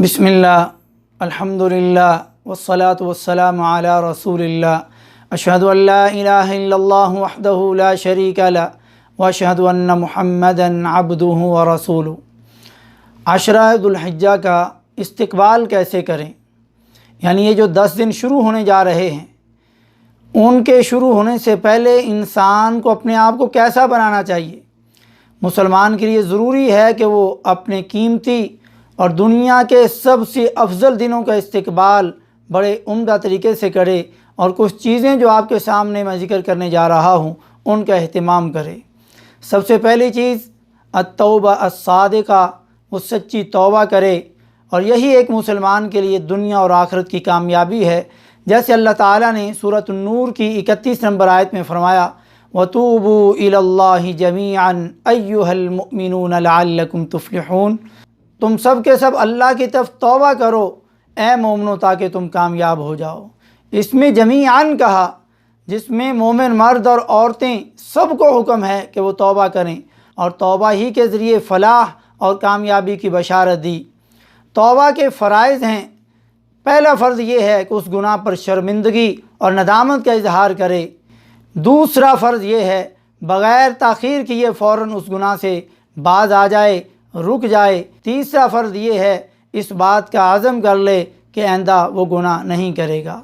بسم اللہ الحمدللہ والصلاة والسلام علی رسول اللہ اشہد ان لا الہ الا اللہ وحدہ لا شریک لہ واشہد ان محمدا عبدہ ورسولہ۔ عشرہ ذو الحجہ کا استقبال کیسے کریں، یعنی یہ جو 10 دن شروع ہونے جا رہے ہیں ان کے شروع ہونے سے پہلے انسان کو اپنے آپ کو کیسا بنانا چاہیے۔ مسلمان کے لیے ضروری ہے کہ وہ اپنے قیمتی اور دنیا کے سب سے افضل دنوں کا استقبال بڑے عمدہ طریقے سے کرے، اور کچھ چیزیں جو آپ کے سامنے میں ذکر کرنے جا رہا ہوں ان کا اہتمام کرے۔ سب سے پہلی چیز التوبہ الصادقہ، وہ سچی توبہ کرے، اور یہی ایک مسلمان کے لیے دنیا اور آخرت کی کامیابی ہے۔ جیسے اللہ تعالیٰ نے سورۃ النور کی 31 نمبر آیت میں فرمایا وَتُوبُوا إِلَى اللَّهِ جَمِيعًا أَيُّهَا الْمُؤْمِنُونَ لَعَلَّكُمْ تُفْلِحُونَ، تم سب کے سب اللہ کی طرف توبہ کرو اے مومنو تاکہ تم کامیاب ہو جاؤ۔ اس میں جمیعاً کہا، جس میں مومن مرد اور عورتیں سب کو حکم ہے کہ وہ توبہ کریں، اور توبہ ہی کے ذریعے فلاح اور کامیابی کی بشارت دی۔ توبہ کے فرائض ہیں، پہلا فرض یہ ہے کہ اس گناہ پر شرمندگی اور ندامت کا اظہار کرے۔ دوسرا فرض یہ ہے بغیر تاخیر کیے فوراً اس گناہ سے باز آ جائے، رک جائے۔ تیسرا فرض یہ ہے اس بات کا عزم کر لے کہ آئندہ وہ گناہ نہیں کرے گا۔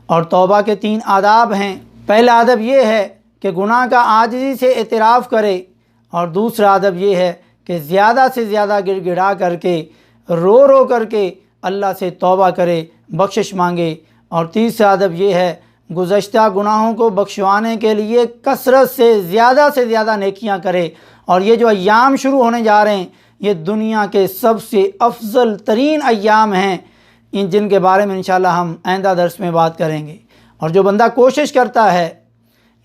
اور توبہ کے 3 آداب ہیں۔ پہلا ادب یہ ہے کہ گناہ کا عاجزی سے اعتراف کرے، اور دوسرا ادب یہ ہے کہ زیادہ سے زیادہ گڑ گڑا کر کے رو رو کر کے اللہ سے توبہ کرے، بخشش مانگے، اور تیسرا ادب یہ ہے گزشتہ گناہوں کو بخشوانے کے لیے کثرت سے زیادہ نیکیاں کرے۔ اور یہ جو ایام شروع ہونے جا رہے ہیں یہ دنیا کے سب سے افضل ترین ایام ہیں، جن کے بارے میں انشاءاللہ ہم آئندہ درس میں بات کریں گے۔ اور جو بندہ کوشش کرتا ہے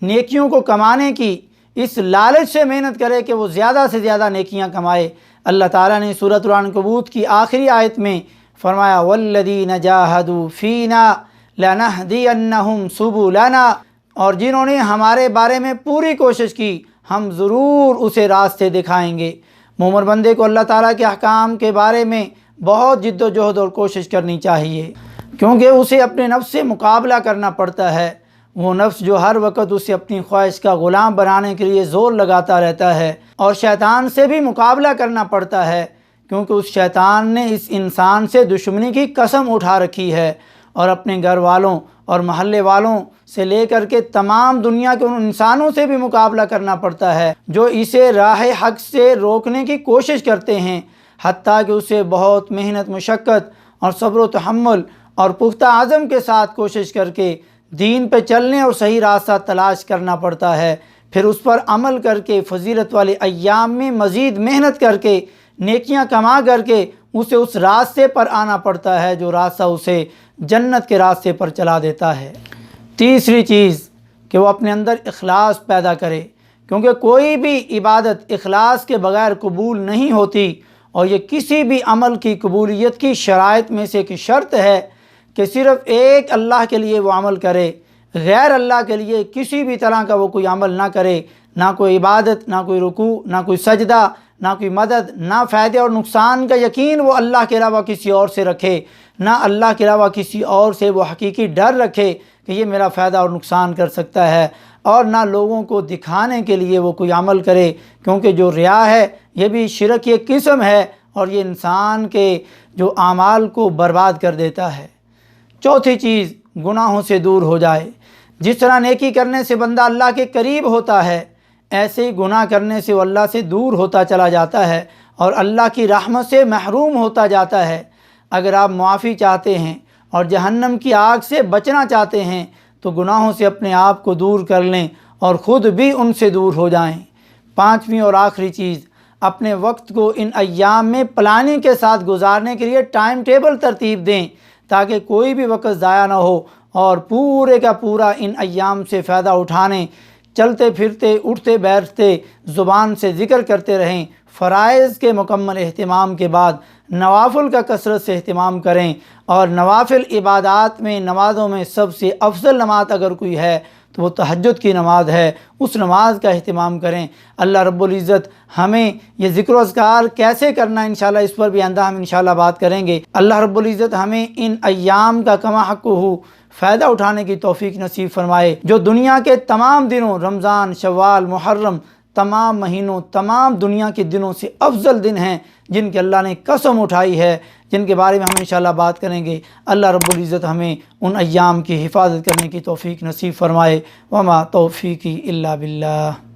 نیکیوں کو کمانے کی، اس لالچ سے محنت کرے کہ وہ زیادہ سے زیادہ نیکیاں کمائے، اللہ تعالیٰ نے سورۃ العنکبوت کی آخری آیت میں فرمایا وَالَّذِينَ جَاهَدُوا فِينَا لَنَهْدِيَنَّهُمْ سُبُلَنَا، اور جنہوں نے ہمارے بارے میں پوری کوشش کی ہم ضرور اسے راستے دکھائیں گے۔ مومن بندے کو اللہ تعالیٰ کے احکام کے بارے میں بہت جد و جہد اور کوشش کرنی چاہیے، کیونکہ اسے اپنے نفس سے مقابلہ کرنا پڑتا ہے۔ وہ نفس جو ہر وقت اسے اپنی خواہش کا غلام بنانے کے لیے زور لگاتا رہتا ہے، اور شیطان سے بھی مقابلہ کرنا پڑتا ہے، کیونکہ اس شیطان نے اس انسان سے دشمنی کی قسم اٹھا رکھی ہے، اور اپنے گھر والوں اور محلے والوں سے لے کر کے تمام دنیا کے ان انسانوں سے بھی مقابلہ کرنا پڑتا ہے جو اسے راہ حق سے روکنے کی کوشش کرتے ہیں، حتیٰ کہ اسے بہت محنت مشقت اور صبر و تحمل اور پختہ عزم کے ساتھ کوشش کر کے دین پہ چلنے اور صحیح راستہ تلاش کرنا پڑتا ہے، پھر اس پر عمل کر کے فضیلت والے ایام میں مزید محنت کر کے نیکیاں کما کر کے اسے اس راستے پر آنا پڑتا ہے جو راستہ اسے جنت کے راستے پر چلا دیتا ہے۔ تیسری چیز کہ وہ اپنے اندر اخلاص پیدا کرے، کیونکہ کوئی بھی عبادت اخلاص کے بغیر قبول نہیں ہوتی، اور یہ کسی بھی عمل کی قبولیت کی شرائط میں سے ایک شرط ہے کہ صرف ایک اللہ کے لیے وہ عمل کرے، غیر اللہ کے لیے کسی بھی طرح کا وہ کوئی عمل نہ کرے، نہ کوئی عبادت، نہ کوئی رکوع، نہ کوئی سجدہ، نہ کوئی مدد، نہ فائدے اور نقصان کا یقین وہ اللہ کے علاوہ کسی اور سے رکھے، نہ اللہ کے علاوہ کسی اور سے وہ حقیقی ڈر رکھے کہ یہ میرا فائدہ اور نقصان کر سکتا ہے، اور نہ لوگوں کو دکھانے کے لیے وہ کوئی عمل کرے، کیونکہ جو ریا ہے یہ بھی شرک کی ایک قسم ہے، اور یہ انسان کے جو اعمال کو برباد کر دیتا ہے۔ چوتھی چیز گناہوں سے دور ہو جائے۔ جس طرح نیکی کرنے سے بندہ اللہ کے قریب ہوتا ہے، ایسے ہی گناہ کرنے سے وہ اللہ سے دور ہوتا چلا جاتا ہے اور اللہ کی رحمت سے محروم ہوتا جاتا ہے۔ اگر آپ معافی چاہتے ہیں اور جہنم کی آگ سے بچنا چاہتے ہیں تو گناہوں سے اپنے آپ کو دور کر لیں اور خود بھی ان سے دور ہو جائیں۔ پانچویں اور آخری چیز، اپنے وقت کو ان ایام میں پلاننگ کے ساتھ گزارنے کے لیے ٹائم ٹیبل ترتیب دیں، تاکہ کوئی بھی وقت ضائع نہ ہو، اور پورے کا پورا ان ایام سے فائدہ اٹھانے، چلتے پھرتے اٹھتے بیٹھتے زبان سے ذکر کرتے رہیں۔ فرائض کے مکمل اہتمام کے بعد نوافل کا کثرت سے اہتمام کریں، اور نوافل عبادات میں نمازوں میں سب سے افضل نماز اگر کوئی ہے تو تو وہ تہجد کی نماز ہے، اس نماز کا اہتمام کریں۔ اللہ رب العزت ہمیں یہ ذکر و اذکار کیسے کرنا ہے انشاءاللہ اس پر بھی آئندہ ہم انشاءاللہ بات کریں گے۔ اللہ رب العزت ہمیں ان ایام کا کما حق ہو فائدہ اٹھانے کی توفیق نصیب فرمائے۔ جو دنیا کے تمام دنوں، رمضان، شوال، محرم، تمام مہینوں، تمام دنیا کے دنوں سے افضل دن ہیں، جن کے اللہ نے قسم اٹھائی ہے، جن کے بارے میں ہم انشاءاللہ بات کریں گے۔ اللہ رب العزت ہمیں ان ایام کی حفاظت کرنے کی توفیق نصیب فرمائے۔ وما توفیقی الا باللہ۔